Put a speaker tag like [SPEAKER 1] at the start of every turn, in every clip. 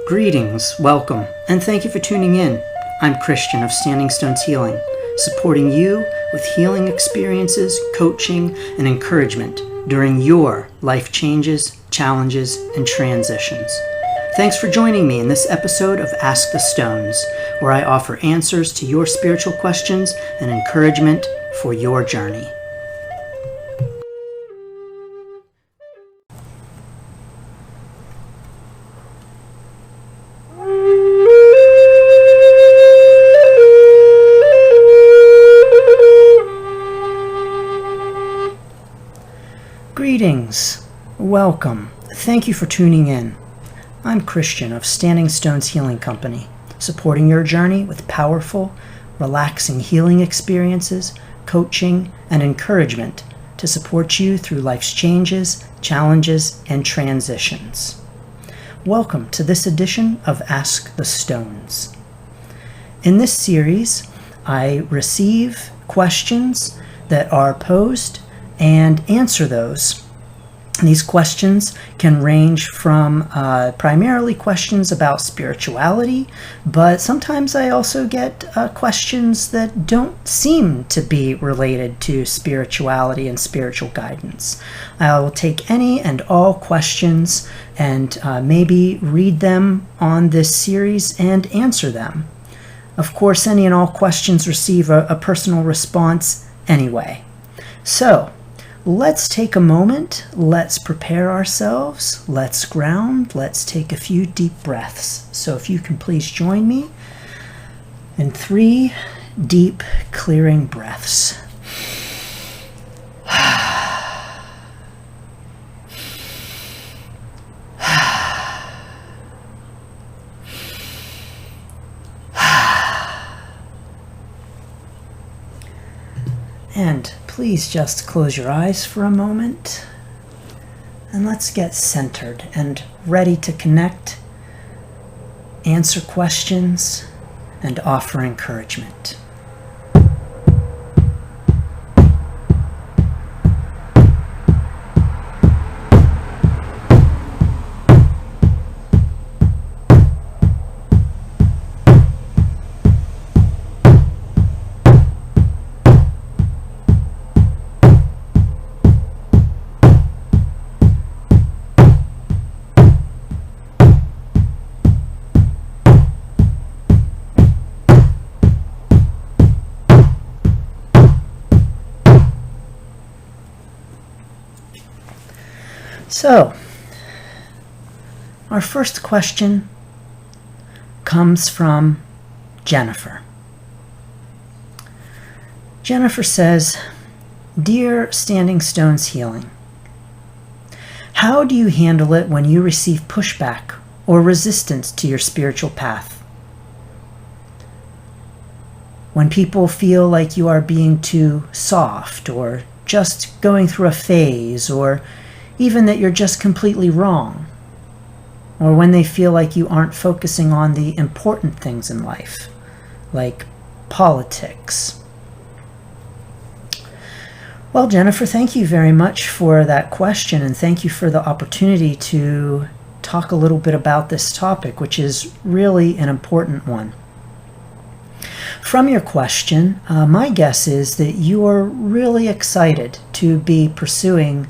[SPEAKER 1] Greetings, welcome, and thank you for tuning in. I'm Christian of Standing Stones Healing, supporting you with healing experiences, coaching, and encouragement during your life changes, challenges, and transitions. Thanks for joining me in this episode of Ask the Stones, where I offer answers to your spiritual questions and encouragement for your journey. Greetings, welcome, thank you for tuning in. I'm Christian of Standing Stones Healing Company, supporting your journey with powerful, relaxing healing experiences, coaching, and encouragement to support you through life's changes, challenges, and transitions. Welcome to this edition of Ask the Stones. In this series, I receive questions that are posed and answer those. These questions can range from primarily questions about spirituality, but sometimes I also get questions that don't seem to be related to spirituality and spiritual guidance. I will take any and all questions and maybe read them on this series and answer them. Of course, any and all questions receive a personal response anyway. So, let's take a moment, let's prepare ourselves, let's ground, let's take a few deep breaths. So if you can please join me in 3 deep clearing breaths. And please just close your eyes for a moment and let's get centered and ready to connect, answer questions, and offer encouragement. So, our first question comes from Jennifer. Jennifer says, "Dear Standing Stones Healing, how do you handle it when you receive pushback or resistance to your spiritual path? When people feel like you are being too soft or just going through a phase, or even that you're just completely wrong, or when they feel like you aren't focusing on the important things in life, like politics." Well, Jennifer, thank you very much for that question, and thank you for the opportunity to talk a little bit about this topic, which is really an important one. From your question, my guess is that you are really excited to be pursuing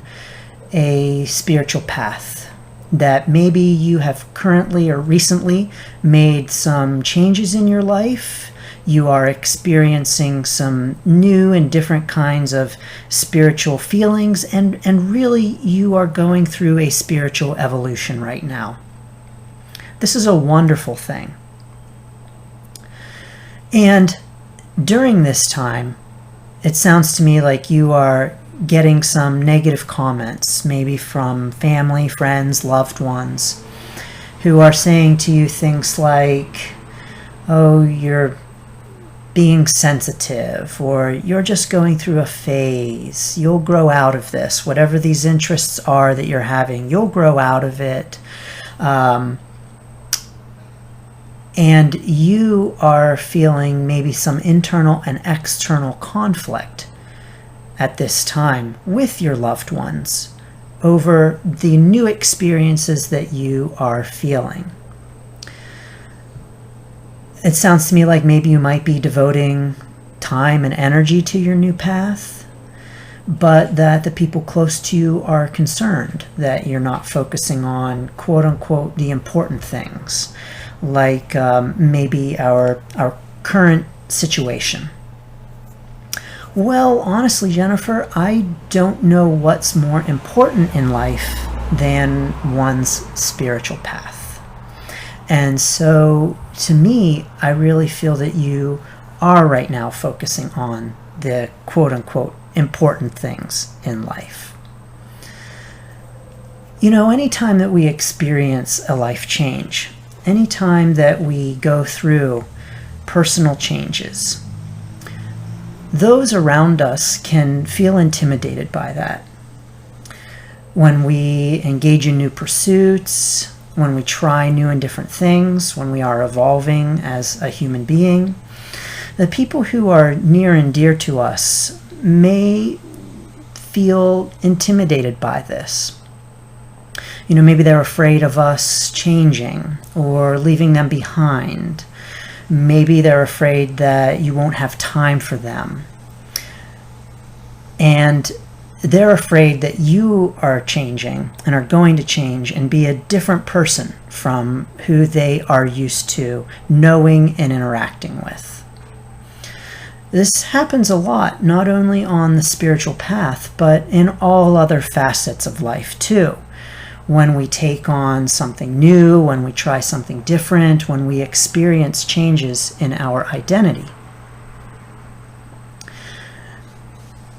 [SPEAKER 1] a spiritual path, that maybe you have currently or recently made some changes in your life. You are experiencing some new and different kinds of spiritual feelings, and really you are going through a spiritual evolution right now. This is a wonderful thing. And during this time, it sounds to me like you are getting some negative comments, maybe from family, friends, loved ones, who are saying to you things like, "Oh, you're being sensitive," or "You're just going through a phase. You'll grow out of this. Whatever these interests are that you're having, you'll grow out of it." And you are feeling maybe some internal and external conflict at this time with your loved ones over the new experiences that you are feeling. It sounds to me like maybe you might be devoting time and energy to your new path, but that the people close to you are concerned that you're not focusing on, quote unquote, the important things, like maybe our current situation. Well, honestly, Jennifer, I don't know what's more important in life than one's spiritual path. And so, to me, I really feel that you are right now focusing on the quote-unquote important things in life. You know, anytime that we experience a life change, anytime that we go through personal changes, those around us can feel intimidated by that. When we engage in new pursuits, when we try new and different things, when we are evolving as a human being, the people who are near and dear to us may feel intimidated by this. You know, maybe they're afraid of us changing or leaving them behind. Maybe they're afraid that you won't have time for them. And they're afraid that you are changing and are going to change and be a different person from who they are used to knowing and interacting with. This happens a lot, not only on the spiritual path, but in all other facets of life too. When we take on something new, when we try something different, when we experience changes in our identity.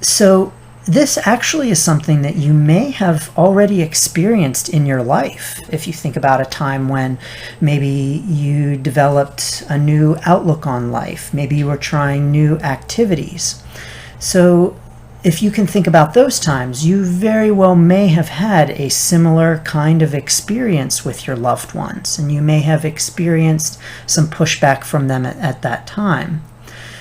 [SPEAKER 1] So this actually is something that you may have already experienced in your life. If you think about a time when maybe you developed a new outlook on life, maybe you were trying new activities. So if you can think about those times, you very well may have had a similar kind of experience with your loved ones, and you may have experienced some pushback from them at that time.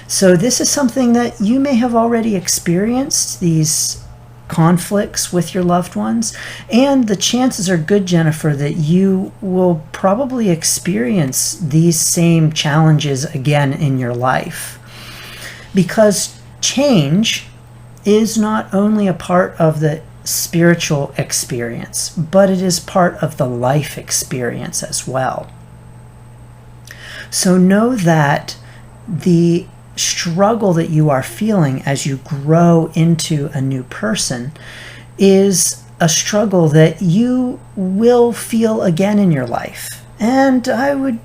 [SPEAKER 1] So this is something that you may have already experienced, these conflicts with your loved ones, and the chances are good, Jennifer, that you will probably experience these same challenges again in your life. Because change is not only a part of the spiritual experience, but it is part of the life experience as well. So know that the struggle that you are feeling as you grow into a new person is a struggle that you will feel again in your life. And I would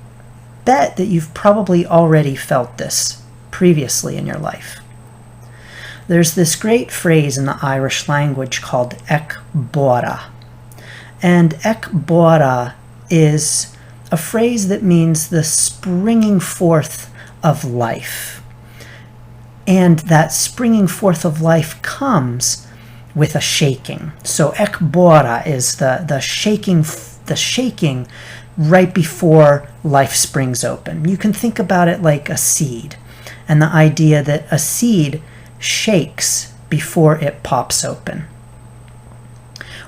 [SPEAKER 1] bet that you've probably already felt this previously in your life. There's this great phrase in the Irish language called ec bora. And ec bora is a phrase that means the springing forth of life. And that springing forth of life comes with a shaking. So ec bora is the shaking right before life springs open. You can think about it like a seed, and the idea that a seed shakes before it pops open.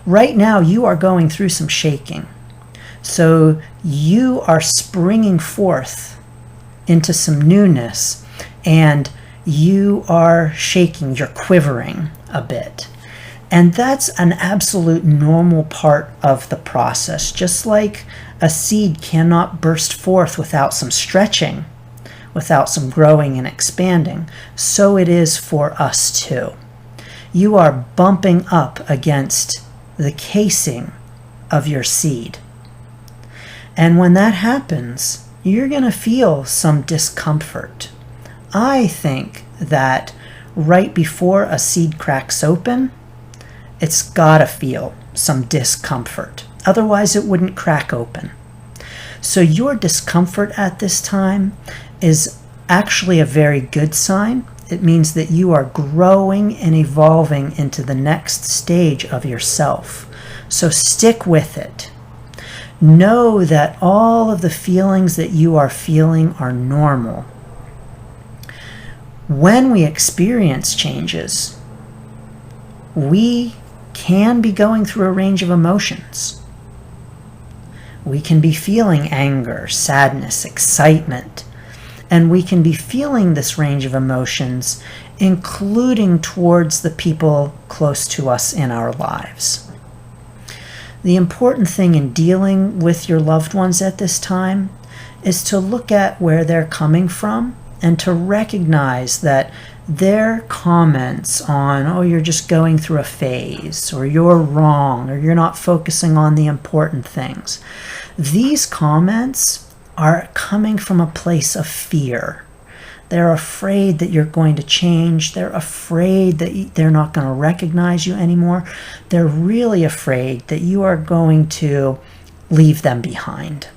[SPEAKER 1] Right now you are going through some shaking. So you are springing forth into some newness, and you are shaking, you're quivering a bit. And that's an absolute normal part of the process. Just like a seed cannot burst forth without some stretching, without some growing and expanding, so it is for us too. You are bumping up against the casing of your seed. And when that happens, you're going to feel some discomfort. I think that right before a seed cracks open, it's got to feel some discomfort. Otherwise, it wouldn't crack open. So your discomfort at this time is actually a very good sign. It means that you are growing and evolving into the next stage of yourself. So stick with it. Know that all of the feelings that you are feeling are normal. When we experience changes, we can be going through a range of emotions. We can be feeling anger, sadness, excitement. And we can be feeling this range of emotions, including towards the people close to us in our lives. The important thing in dealing with your loved ones at this time is to look at where they're coming from and to recognize that their comments on, oh, you're just going through a phase, or you're wrong, or you're not focusing on the important things. These comments are coming from a place of fear. They're afraid that you're going to change. They're afraid that they're not going to recognize you anymore. They're really afraid that you are going to leave them behind.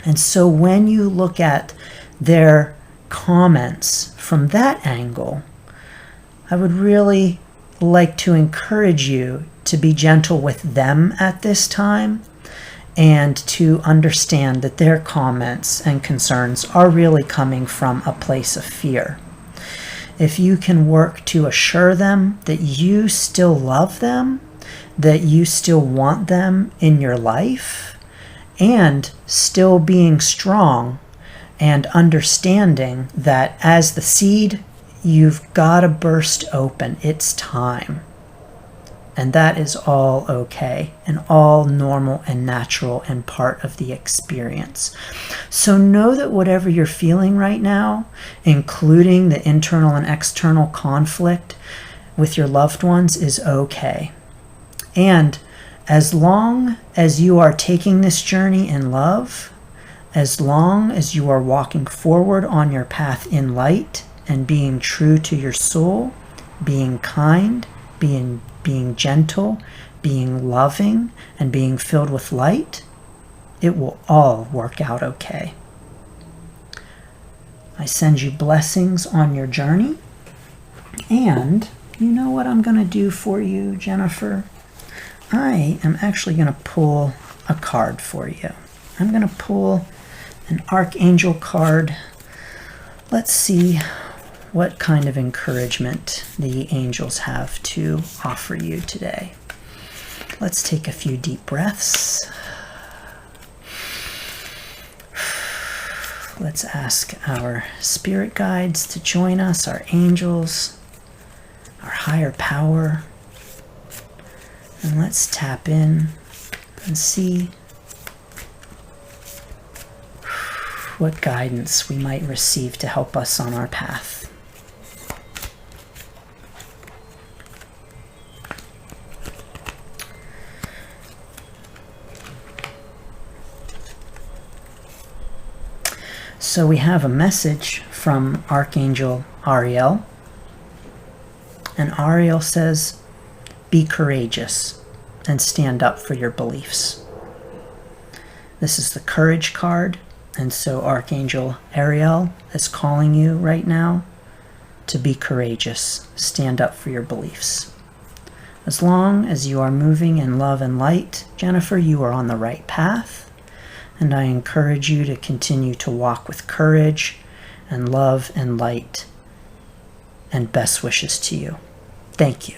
[SPEAKER 1] And so when you look at their comments from that angle, I would really like to encourage you to be gentle with them at this time and to understand that their comments and concerns are really coming from a place of fear. If you can work to assure them that you still love them, that you still want them in your life, and still being strong and understanding that as the seed, you've got to burst open. It's time. And that is all okay and all normal and natural and part of the experience. So know that whatever you're feeling right now, including the internal and external conflict with your loved ones, is okay. And as long as you are taking this journey in love, as long as you are walking forward on your path in light and being true to your soul, being kind, being gentle, being loving, and being filled with light, it will all work out okay. I send you blessings on your journey. And you know what I'm going to do for you, Jennifer? I am actually going to pull a card for you. I'm going to pull an Archangel card. Let's see what kind of encouragement the angels have to offer you today. Let's take a few deep breaths. Let's ask our spirit guides to join us, our angels, our higher power. And let's tap in and see what guidance we might receive to help us on our path. So we have a message from Archangel Ariel. And Ariel says, be courageous and stand up for your beliefs. This is the courage card. And so Archangel Ariel is calling you right now to be courageous, stand up for your beliefs. As long as you are moving in love and light, Jennifer, you are on the right path. And I encourage you to continue to walk with courage and love and light. And best wishes to you. Thank you.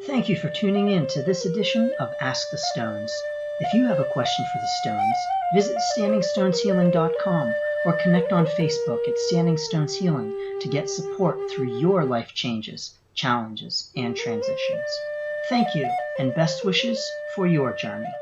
[SPEAKER 1] Thank you for tuning in to this edition of Ask the Stones. If you have a question for the Stones, visit standingstoneshealing.com or connect on Facebook at Standing Stones Healing to get support through your life changes, challenges, and transitions. Thank you, and best wishes for your journey.